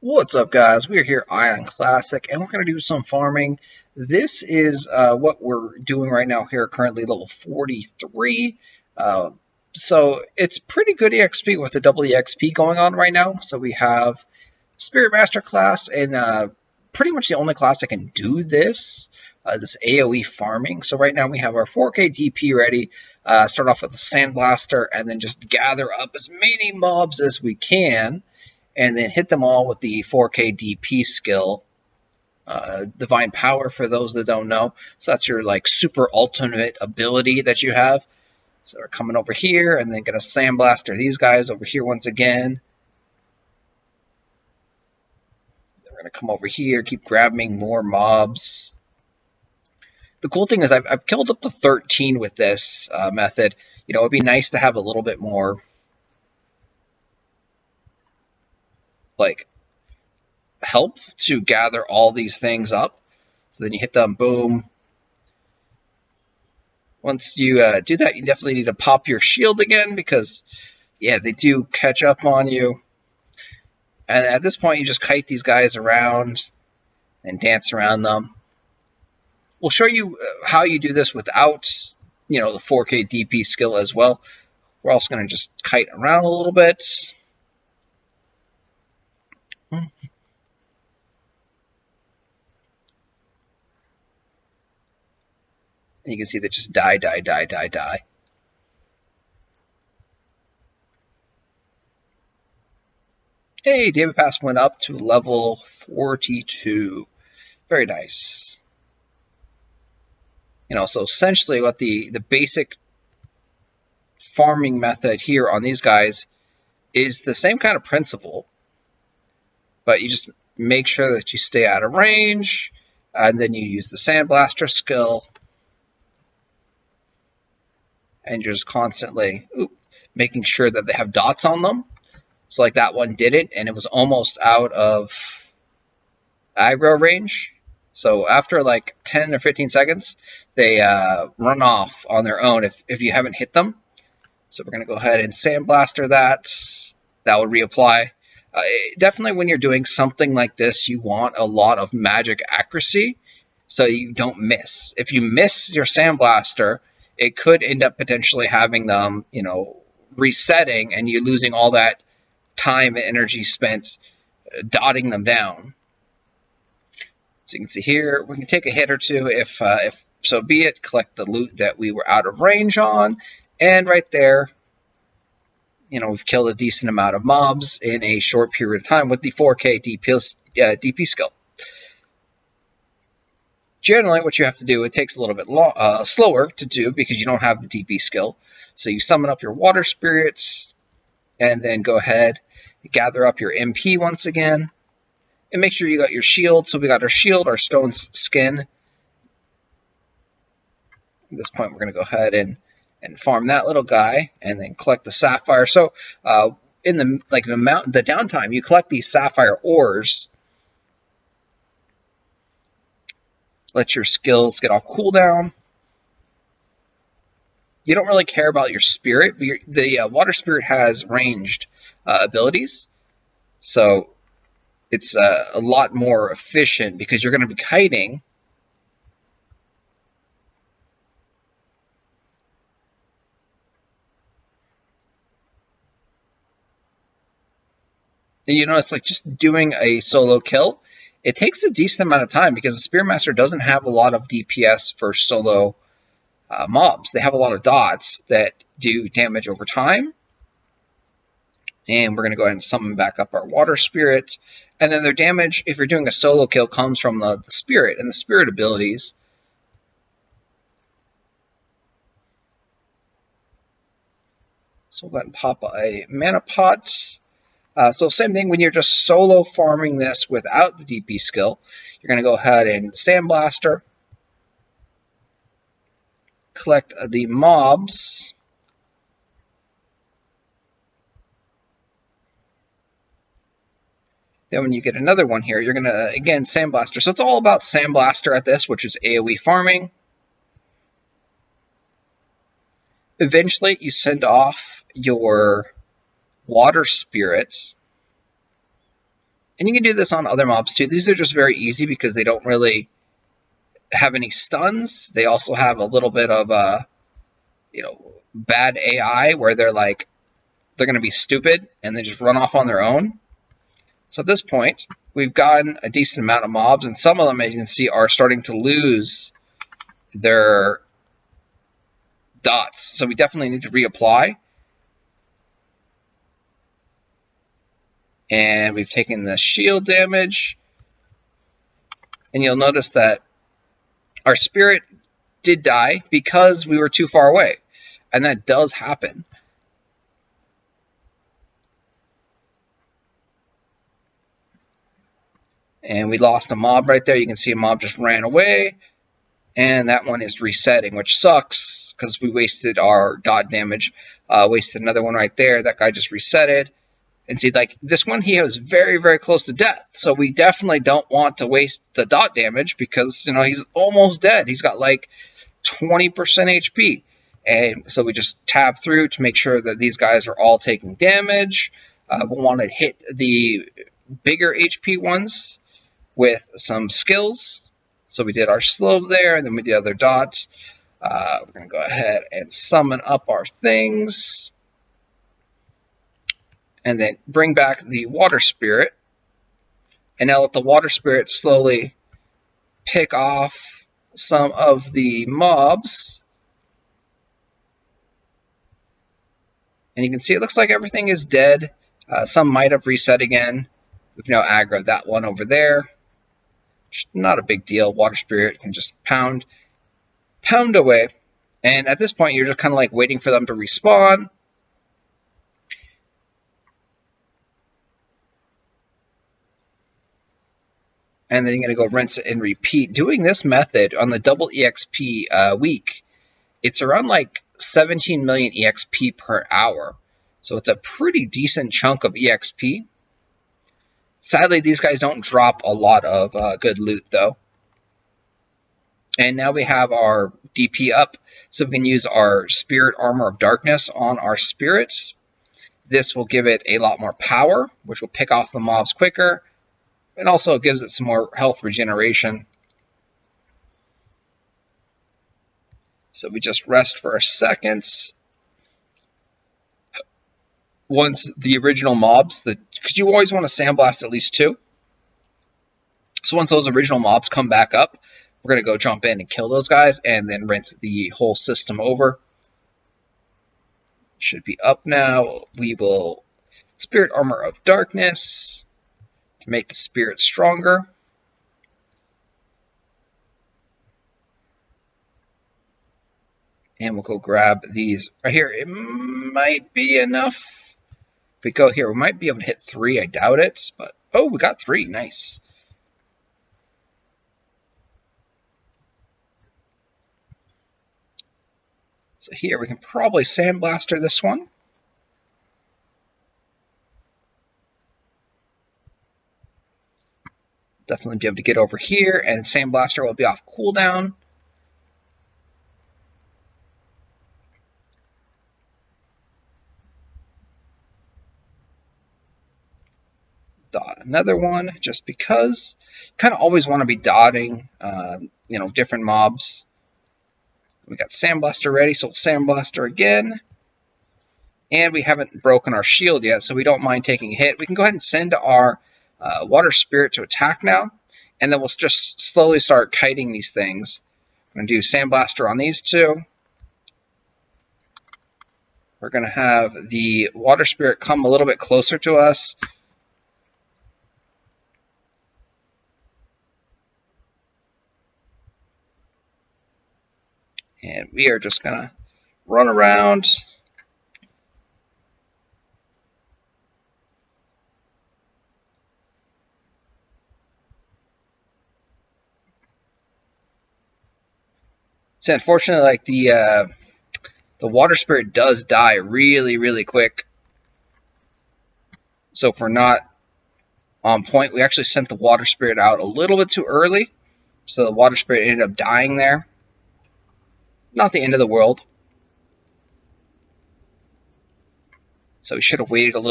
What's up, guys? We're here, Aion Classic, and we're going to do some farming. This is what we're doing right now here, currently level 43. Uh, so it's pretty good EXP with the double EXP going on right now. So we have Spirit Master class, and pretty much the only class that can do this AoE farming. So right now we have our 4K DP ready. Start off with the Sandblaster, and then just gather up as many mobs as we can and then hit them all with the 4K DP skill. Divine Power, for those that don't know. So that's your like super ultimate ability that you have. So we're coming over here and then gonna Sandblaster these guys over here once again. Then we're gonna come over here, keep grabbing more mobs. The cool thing is I've killed up to 13 with this method. You know, it'd be nice to have a little bit more like help to gather all these things up. So then you hit them, boom. Once you do that, you definitely need to pop your shield again because, yeah, they do catch up on you. And at this point, you just kite these guys around and dance around them. We'll show you how you do this without, the 4K DP skill as well. We're also going to just kite around a little bit. And you can see that just die, die, die, die, die. Hey, David Pass went up to level 42. Very nice. So essentially what the basic farming method here on these guys is the same kind of principle, but you just make sure that you stay out of range, and then you use the Sandblaster skill, and you're just constantly making sure that they have dots on them. So like that one didn't, and it was almost out of aggro range. So after like 10 or 15 seconds, they run off on their own if you haven't hit them. So we're going to go ahead and Sandblaster that. That will reapply. Definitely when you're doing something like this, you want a lot of magic accuracy so you don't miss. If you miss your Sandblaster, it could end up potentially having them, resetting and you losing all that time and energy spent dotting them down. So you can see here, we can take a hit or two if so be it, collect the loot that we were out of range on, and right there, we've killed a decent amount of mobs in a short period of time with the 4K DP skill. Generally, what you have to do, it takes a little bit slower to do because you don't have the DP skill. So you summon up your water spirits, and then go ahead, gather up your MP once again, and make sure you got your shield. So we got our shield, our stone skin. At this point, we're going to go ahead and farm that little guy, and then collect the sapphire. So in the downtime, you collect these sapphire ores. Let your skills get off cooldown. You don't really care about your spirit. The water spirit has ranged abilities, so it's a lot more efficient because you're going to be kiting. And you notice, like, just doing a solo kill, it takes a decent amount of time because the Spearmaster doesn't have a lot of DPS for solo mobs. They have a lot of dots that do damage over time. And we're going to go ahead and summon back up our water spirit. And then their damage, if you're doing a solo kill, comes from the spirit and the spirit abilities. So we'll go ahead and pop a mana pot. So same thing when you're just solo farming this without the DP skill. You're going to go ahead and Sandblaster. Collect the mobs. Then when you get another one here, you're going to, again, Sandblaster. So it's all about Sandblaster at this, which is AoE farming. Eventually, you send off your water spirits. And you can do this on other mobs too. These are just very easy because they don't really have any stuns. They also have a little bit of bad AI where they're going to be stupid and they just run off on their own. So at this point, we've gotten a decent amount of mobs, and some of them, as you can see, are starting to lose their dots. So we definitely need to reapply. And we've taken the shield damage. And you'll notice that our spirit did die because we were too far away. And that does happen. And we lost a mob right there. You can see a mob just ran away. And that one is resetting, which sucks because we wasted our dot damage. Wasted another one right there. That guy just resetted. And see, this one, he was very, very close to death. So we definitely don't want to waste the dot damage because, he's almost dead. He's got 20% HP. And so we just tab through to make sure that these guys are all taking damage. We'll want to hit the bigger HP ones with some skills. So we did our slow there, and then we did other dots. We're going to go ahead and summon up our things. And then bring back the water spirit. And now let the water spirit slowly pick off some of the mobs. And you can see it looks like everything is dead. Some might have reset again. We've now aggroed that one over there. Not a big deal. Water spirit can just pound away. And at this point, you're just kind of waiting for them to respawn. And then you're going to go rinse it and repeat. Doing this method on the double EXP week, it's around 17 million EXP per hour. So it's a pretty decent chunk of EXP. Sadly, these guys don't drop a lot of good loot, though. And now we have our DP up, so we can use our Spirit Armor of Darkness on our spirits. This will give it a lot more power, which will pick off the mobs quicker. And also gives it some more health regeneration. So we just rest for a second. Once the original mobs, because you always want to sandblast at least 2. So once those original mobs come back up, we're going to go jump in and kill those guys and then rinse the whole system over. Should be up now. We will Spirit Armor of Darkness to make the spirit stronger. And we'll go grab these right here. It might be enough. If we go here, we might be able to hit 3. I doubt it. But oh, we got 3. Nice. So here, we can probably sandblaster this one. Definitely be able to get over here, and Sandblaster will be off cooldown. Dot another one, just because. Kind of always want to be dotting, different mobs. We got Sandblaster ready, so we'll Sandblaster again. And we haven't broken our shield yet, so we don't mind taking a hit. We can go ahead and send our Water Spirit to attack now, and then we'll just slowly start kiting these things. I'm going to do Sandblaster on these 2. We're going to have the Water Spirit come a little bit closer to us. And we are just going to run around. So unfortunately, the Water Spirit does die really, really quick. So if we're not on point, we actually sent the Water Spirit out a little bit too early. So the Water Spirit ended up dying there. Not the end of the world. So we should have waited a little